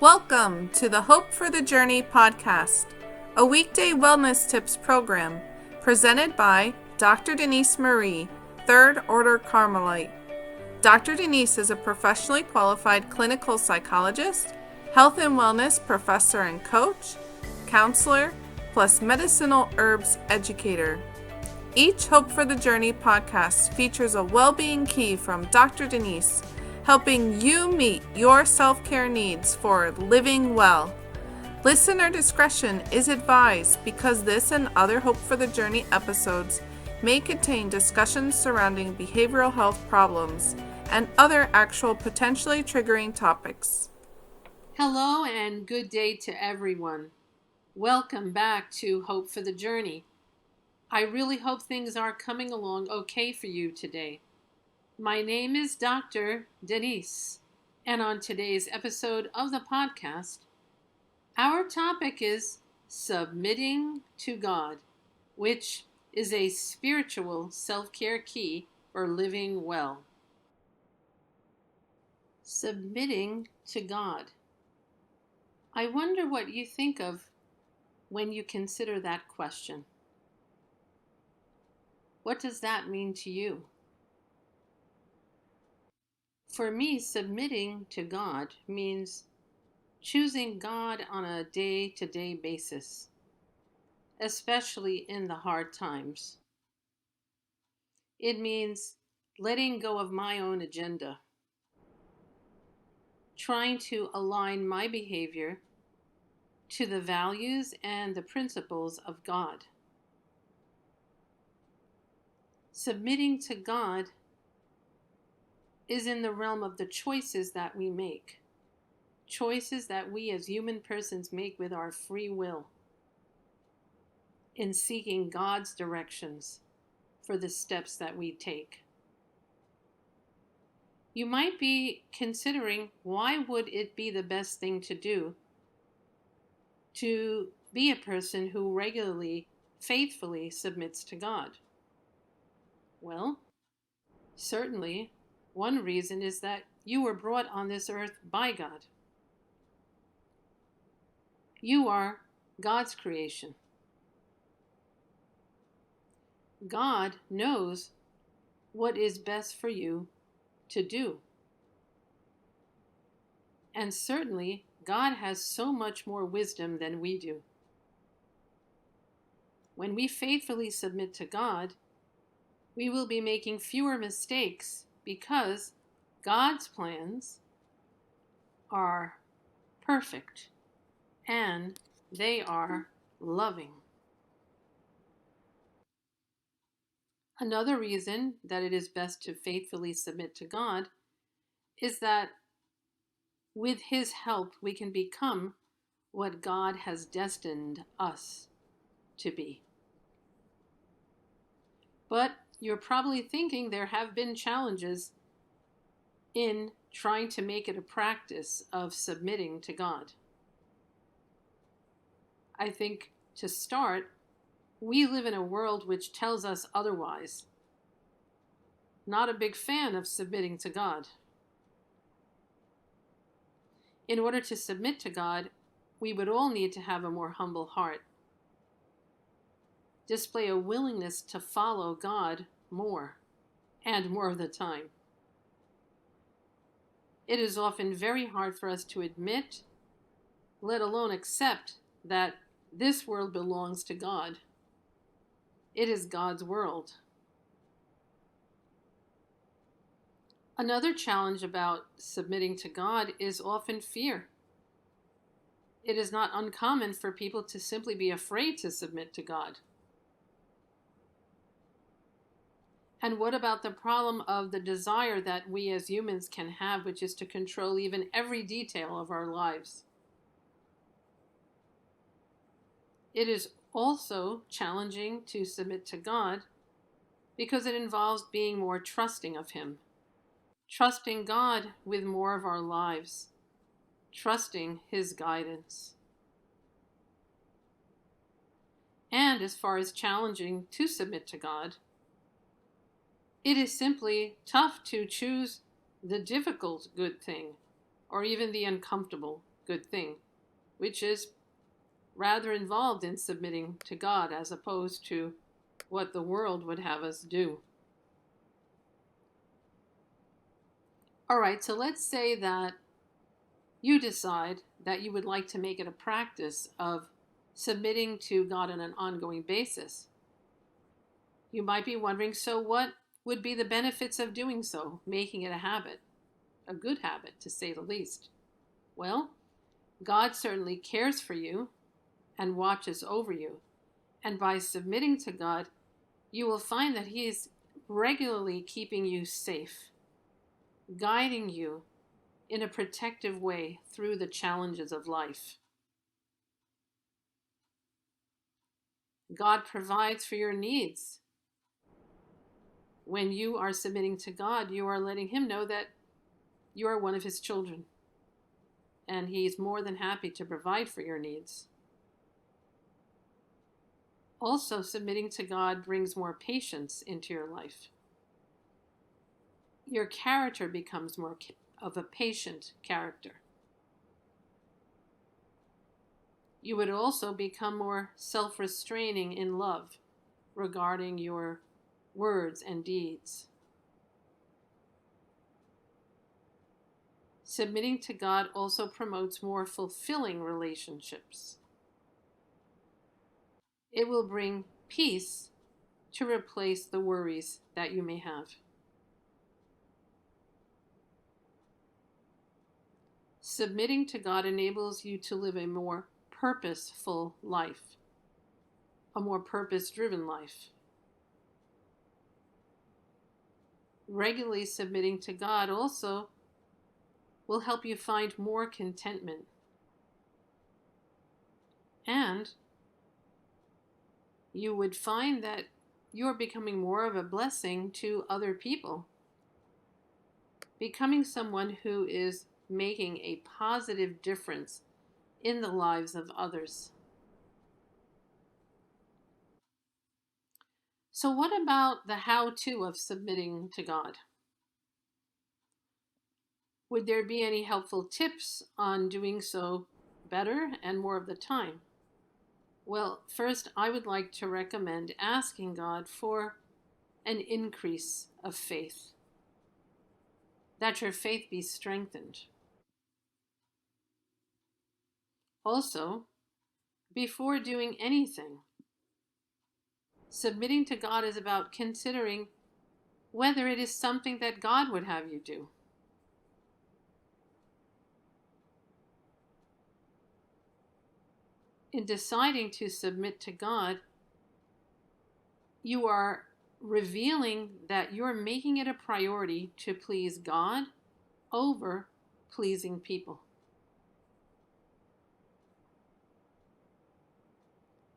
Welcome to the Hope for the Journey podcast, a weekday wellness tips program presented by Dr. Denise Marie, Third Order Carmelite. Dr. Denise is a professionally qualified clinical psychologist, health and wellness professor and coach, counselor, plus medicinal herbs educator. Each Hope for the Journey podcast features a well-being key from Dr. Denise, helping you meet your self-care needs for living well. Listener discretion is advised because this and other Hope for the Journey episodes may contain discussions surrounding behavioral health problems and other actual potentially triggering topics. Hello and good day to everyone. Welcome back to Hope for the Journey. I really hope things are coming along okay for you today. My name is Dr. Denise, and on today's episode of the podcast, our topic is submitting to God, which is a spiritual self-care key for living well. Submitting to God. I wonder what you think of when you consider that question. What does that mean to you? For me, submitting to God means choosing God on a day-to-day basis, especially in the hard times. It means letting go of my own agenda, trying to align my behavior to the values and the principles of God. Submitting to God is in the realm of the choices that we make, choices that we as human persons make with our free will in seeking God's directions for the steps that we take. You might be considering, why would it be the best thing to do to be a person who regularly, faithfully submits to God? Well, certainly, one reason is that you were brought on this earth by God. You are God's creation. God knows what is best for you to do. And certainly, God has so much more wisdom than we do. When we faithfully submit to God, we will be making fewer mistakes because God's plans are perfect and they are loving. Another reason that it is best to faithfully submit to God is that with His help, we can become what God has destined us to be. But you're probably thinking there have been challenges in trying to make it a practice of submitting to God. I think to start, we live in a world which tells us otherwise. Not a big fan of submitting to God. In order to submit to God, we would all need to have a more humble heart. Display a willingness to follow God more, and more of the time. It is often very hard for us to admit, let alone accept, that this world belongs to God. It is God's world. Another challenge about submitting to God is often fear. It is not uncommon for people to simply be afraid to submit to God. And what about the problem of the desire that we as humans can have, which is to control even every detail of our lives? It is also challenging to submit to God because it involves being more trusting of Him, trusting God with more of our lives, trusting His guidance. And as far as challenging to submit to God, it is simply tough to choose the difficult good thing, or even the uncomfortable good thing, which is rather involved in submitting to God as opposed to what the world would have us do. All right, so let's say that you decide that you would like to make it a practice of submitting to God on an ongoing basis. You might be wondering, so what would be the benefits of doing so, making it a habit, a good habit to say the least? Well, God certainly cares for you and watches over you. And by submitting to God, you will find that He is regularly keeping you safe, guiding you in a protective way through the challenges of life. God provides for your needs. When you are submitting to God, you are letting Him know that you are one of His children, and He's more than happy to provide for your needs. Also, submitting to God brings more patience into your life. Your character becomes more of a patient character. You would also become more self-restraining in love regarding your words and deeds. Submitting to God also promotes more fulfilling relationships. It will bring peace to replace the worries that you may have. Submitting to God enables you to live a more purposeful life, a more purpose-driven life. Regularly submitting to God also will help you find more contentment. And you would find that you're becoming more of a blessing to other people, becoming someone who is making a positive difference in the lives of others. So what about the how-to of submitting to God? Would there be any helpful tips on doing so better and more of the time? Well, first, I would like to recommend asking God for an increase of faith, that your faith be strengthened. Also, before doing anything, submitting to God is about considering whether it is something that God would have you do. In deciding to submit to God, you are revealing that you're making it a priority to please God over pleasing people.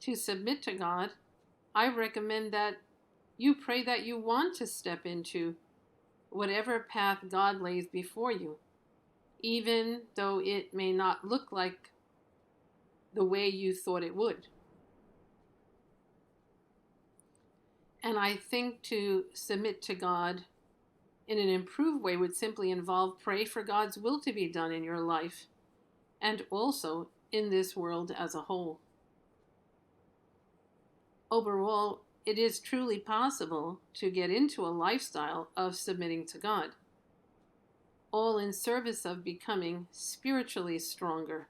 To submit to God, I recommend that you pray that you want to step into whatever path God lays before you, even though it may not look like the way you thought it would. And I think to submit to God in an improved way would simply involve pray for God's will to be done in your life and also in this world as a whole. Overall, it is truly possible to get into a lifestyle of submitting to God, all in service of becoming spiritually stronger,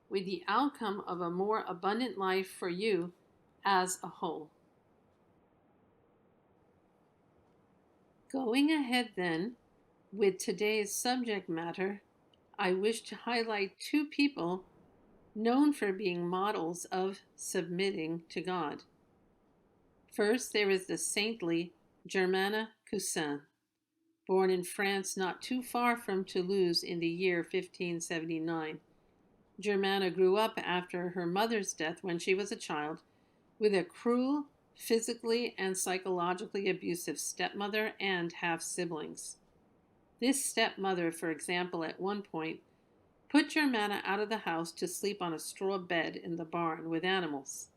with the outcome of a more abundant life for you as a whole. Going ahead then, with today's subject matter, I wish to highlight two people known for being models of submitting to God. First, there is the saintly Germaine Cousin, born in France not too far from Toulouse in the year 1579. Germaine grew up after her mother's death when she was a child with a cruel, physically and psychologically abusive stepmother and half-siblings. This stepmother, for example, at one point, put Germaine out of the house to sleep on a straw bed in the barn with animals.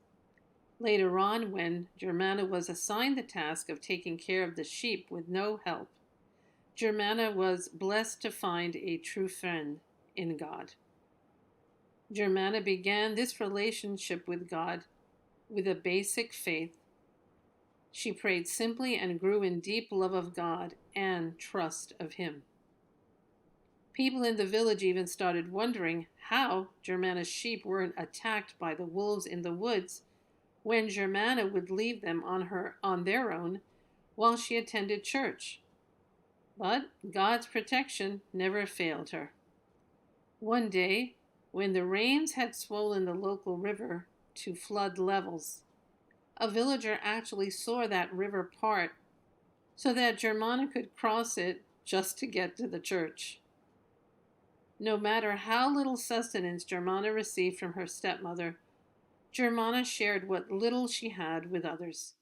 Later on, when Germaine was assigned the task of taking care of the sheep with no help, Germaine was blessed to find a true friend in God. Germana began this relationship with God with a basic faith. She prayed simply and grew in deep love of God and trust of Him. People in the village even started wondering how Germana's sheep weren't attacked by the wolves in the woods when Germana would leave them on their own while she attended church. But God's protection never failed her. One day, when the rains had swollen the local river to flood levels, a villager actually saw that river part so that Germana could cross it just to get to the church. No matter how little sustenance Germana received from her stepmother, Germana shared what little she had with others.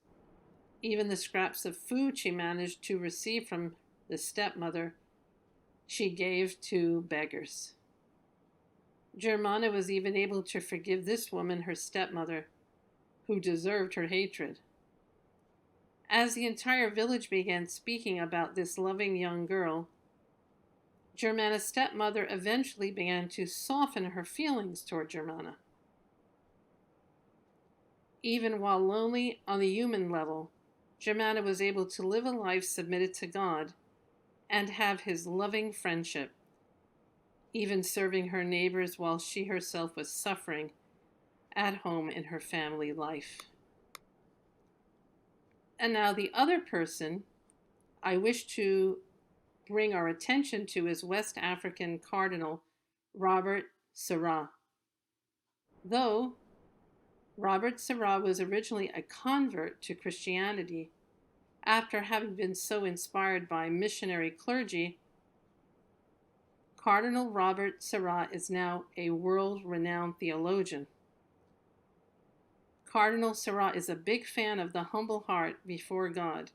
Even the scraps of food she managed to receive from the stepmother, she gave to beggars. Germana was even able to forgive this woman, her stepmother, who deserved her hatred. As the entire village began speaking about this loving young girl, Germana's stepmother eventually began to soften her feelings toward Germana. Even while lonely on the human level, Germana was able to live a life submitted to God and have His loving friendship, even serving her neighbors while she herself was suffering at home in her family life. And now the other person I wish to bring our attention to is West African Cardinal Robert Sarah. Though Robert Sarah was originally a convert to Christianity, after having been so inspired by missionary clergy, Cardinal Robert Sarah is now a world-renowned theologian. Cardinal Sarah is a big fan of the humble heart before God.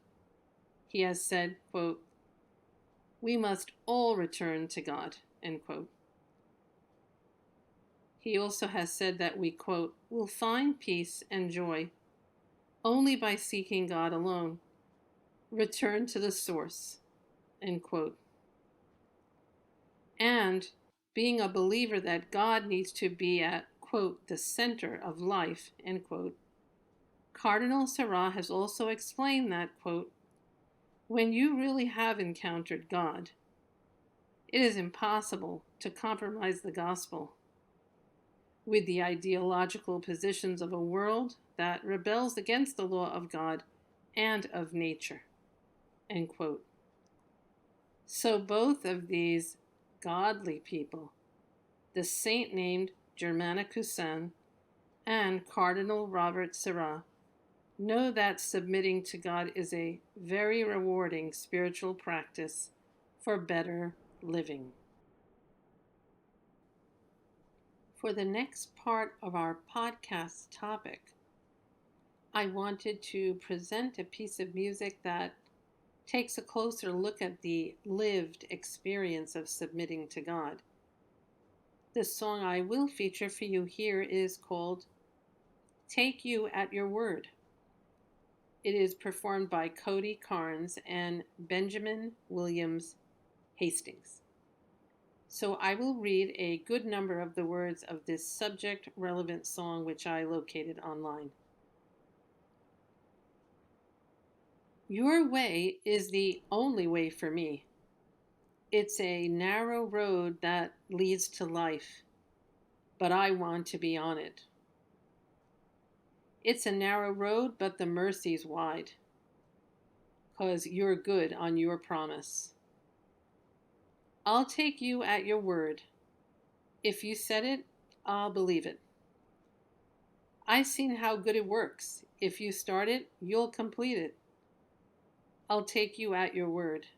He has said, quote, "We must all return to God," end quote. He also has said that we, quote, "will find peace and joy only by seeking God alone. Return to the source," end quote. And being a believer that God needs to be at, quote, "the center of life," end quote, Cardinal Sarah has also explained that, quote, "when you really have encountered God, it is impossible to compromise the gospel with the ideological positions of a world that rebels against the law of God and of nature," end quote. So both of these godly people, the saint named Germana Cousin and Cardinal Robert Sarah, know that submitting to God is a very rewarding spiritual practice for better living. For the next part of our podcast topic, I wanted to present a piece of music that takes a closer look at the lived experience of submitting to God. The song I will feature for you here is called "Take You at Your Word." It is performed by T.O.Carm and Benjamin Williams Hastings. So I will read a good number of the words of this subject-relevant song which I located online. Your way is the only way for me. It's a narrow road that leads to life, but I want to be on it. It's a narrow road, but the mercy's wide, 'cause you're good on your promise. I'll take you at your word. If you said it, I'll believe it. I've seen how good it works. If you start it, you'll complete it. I'll take you at your word.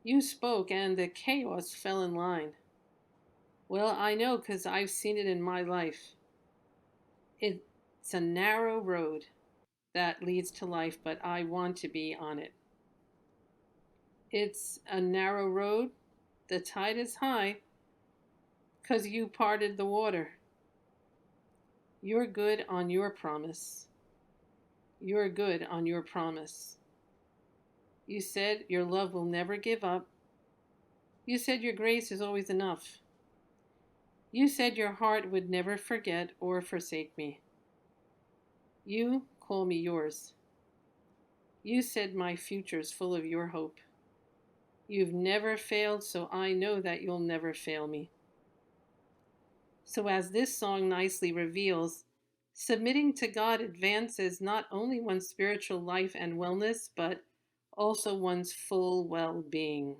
You spoke and the chaos fell in line. Well, I know 'cause I've seen it in my life. It's a narrow road that leads to life, but I want to be on it. It's a narrow road. The tide is high 'cause you parted the water. You're good on your promise. You're good on your promise. You said your love will never give up. You said your grace is always enough. You said your heart would never forget or forsake me. You call me yours. You said my future's full of your hope. You've never failed, so I know that you'll never fail me. So, as this song nicely reveals, submitting to God advances not only one's spiritual life and wellness, but also one's full well being.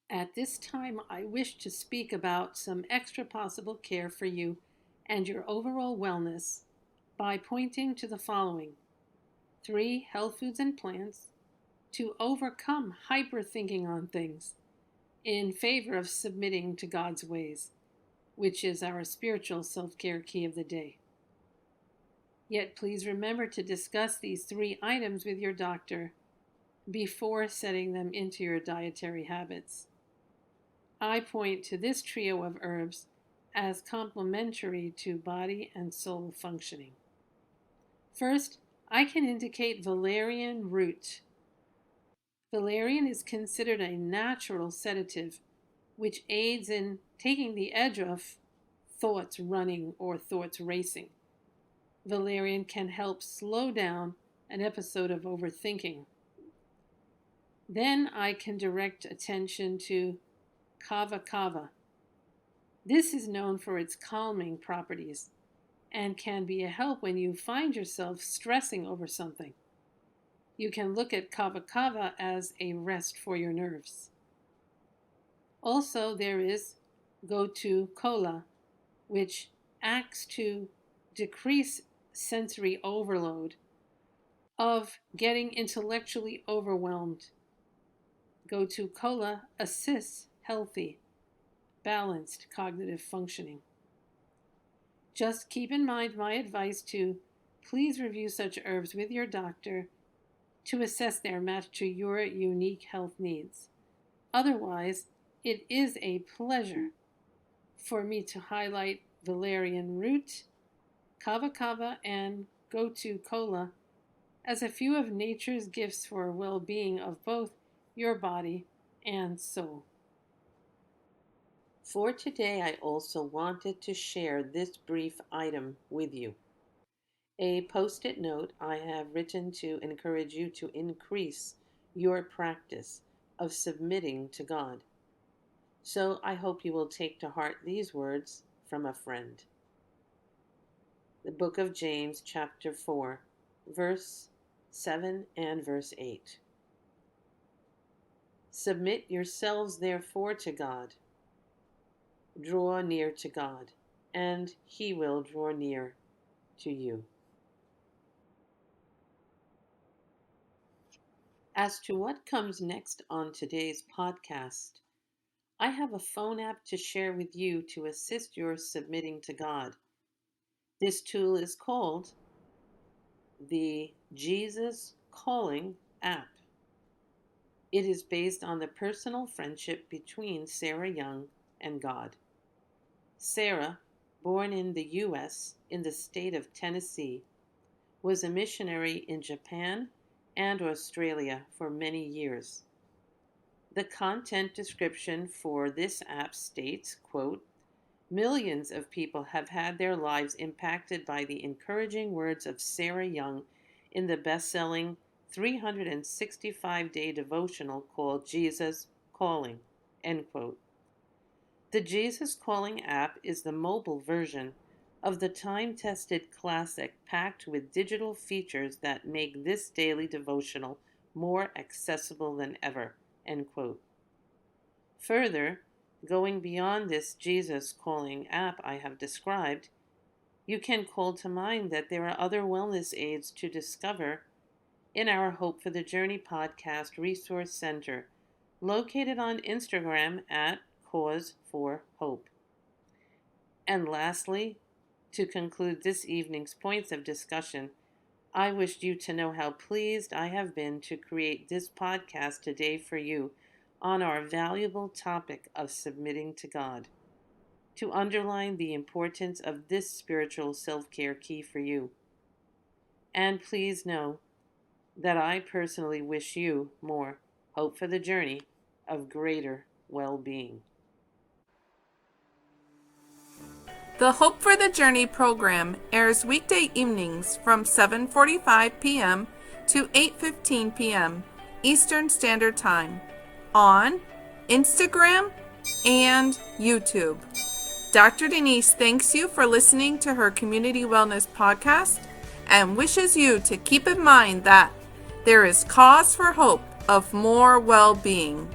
At this time, I wish to speak about some extra possible care for you and your overall wellness by pointing to the following 3 health foods and plants to overcome hyper-thinking on things in favor of submitting to God's ways, which is our spiritual self-care key of the day. Yet please remember to discuss these 3 items with your doctor before setting them into your dietary habits. I point to this trio of herbs as complementary to body and soul functioning. First, I can indicate valerian root. Valerian is considered a natural sedative, which aids in taking the edge off thoughts running or thoughts racing. Valerian can help slow down an episode of overthinking. Then I can direct attention to kava kava. This is known for its calming properties and can be a help when you find yourself stressing over something. You can look at kava kava as a rest for your nerves. Also, there is gotu kola, which acts to decrease sensory overload of getting intellectually overwhelmed. Gotu kola assists healthy, balanced cognitive functioning. Just keep in mind my advice to please review such herbs with your doctor to assess their match to your unique health needs. Otherwise, it is a pleasure for me to highlight valerian root, kava kava, and gotu kola as a few of nature's gifts for well-being of both your body and soul. For today, I also wanted to share this brief item with you. A post-it note I have written to encourage you to increase your practice of submitting to God. So I hope you will take to heart these words from a friend. The book of James, chapter 4, verse 7 and verse 8. Submit yourselves therefore to God. Draw near to God, and He will draw near to you. As to what comes next on today's podcast, I have a phone app to share with you to assist your submitting to God. This tool is called the Jesus Calling app. It is based on the personal friendship between Sarah Young and God. Sarah, born in the U.S. in the state of Tennessee, was a missionary in Japan and Australia for many years. The content description for this app states, quote, millions of people have had their lives impacted by the encouraging words of Sarah Young in the best-selling 365-day devotional called Jesus Calling, end quote. The Jesus Calling app is the mobile version of the time-tested classic packed with digital features that make this daily devotional more accessible than ever, end quote. Further, going beyond this Jesus Calling app I have described, you can call to mind that there are other wellness aids to discover in our Hope for the Journey podcast resource center, located on Instagram at Cause for Hope. And lastly, to conclude this evening's points of discussion, I wished you to know how pleased I have been to create this podcast today for you on our valuable topic of submitting to God, to underline the importance of this spiritual self-care key for you. And please know that I personally wish you more hope for the journey of greater well-being. The Hope for the Journey program airs weekday evenings from 7:45 p.m. to 8:15 p.m. Eastern Standard Time on Instagram and YouTube. Dr. Denise thanks you for listening to her Community Wellness podcast and wishes you to keep in mind that there is cause for hope of more well-being.